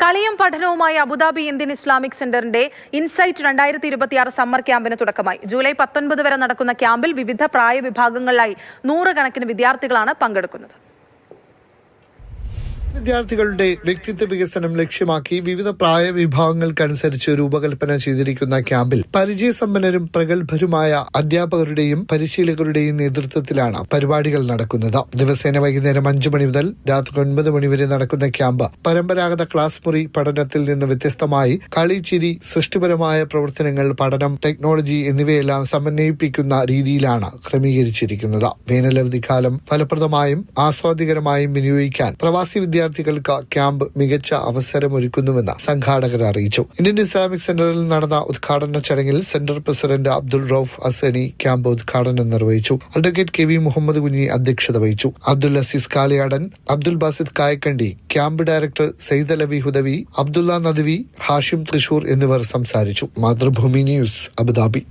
കളിയും പഠനവുമായി Abu Dhabi Indian Islamic സെന്ററിന്റെ ഇൻസൈറ്റ് 2026 സമ്മർ ക്യാമ്പിന് തുടക്കമായി. ജൂലൈ 19 വരെ നടക്കുന്ന ക്യാമ്പിൽ വിവിധ പ്രായ വിഭാഗങ്ങളിലായി 100 കണക്കിന് വിദ്യാർത്ഥികളാണ് പങ്കെടുക്കുന്നത്. വിദ്യാർത്ഥികളുടെ വ്യക്തിത്വ വികസനം ലക്ഷ്യമാക്കി വിവിധ പ്രായ വിഭാഗങ്ങൾക്കനുസരിച്ച് രൂപകൽപ്പന ചെയ്തിരിക്കുന്ന ക്യാമ്പിൽ പരിചയസമ്പന്നരും പ്രഗത്ഭരുമായ അധ്യാപകരുടെയും പരിശീലകരുടെയും നേതൃത്വത്തിലാണ് പരിപാടികൾ നടക്കുന്നത്. ദിവസേന വൈകുന്നേരം 5 മണി മുതൽ രാത്രി 9 മണി വരെ നടക്കുന്ന ക്യാമ്പ് പരമ്പരാഗത ക്ലാസ് മുറി പഠനത്തിൽ നിന്ന് വ്യത്യസ്തമായി കളി, ചിരി, സൃഷ്ടിപരമായ പ്രവർത്തനങ്ങൾ, പഠനം, ടെക്നോളജി എന്നിവയെല്ലാം സമന്വയിപ്പിക്കുന്ന രീതിയിലാണ് ക്രമീകരിച്ചിരിക്കുന്നത്. വേനലവധിക്കാലം ഫലപ്രദമായും ആസ്വാദികരമായും വിനിയോഗിക്കാൻ പ്രവാസി വിദ്യാർത്ഥികൾക്ക് ക്യാമ്പ് മികച്ച അവസരമൊരുക്കുന്നുവെന്ന് സംഘാടകർ അറിയിച്ചു. ഇന്ത്യൻ ഇസ്ലാമിക് സെന്ററിൽ നടന്ന ഉദ്ഘാടന ചടങ്ങിൽ centre president Abdul Rauf അസനി camp ഉദ്ഘാടനം നിർവഹിച്ചു. അഡ്വക്കേറ്റ് KV മുഹമ്മദ് കുഞ്ഞി അധ്യക്ഷത വഹിച്ചു. അബ്ദുൽ അസീസ് കാലിയാടൻ, അബ്ദുൽ ബാസിദ് കായക്കണ്ടി, ക്യാമ്പ് ഡയറക്ടർ സയ്യിദ് അലവി ഹുദവി, അബ്ദുള്ള നദ്വി, ഹാഷിം തൃശൂർ എന്നിവർ സംസാരിച്ചു. Mathrubhumi news, Abu Dhabi.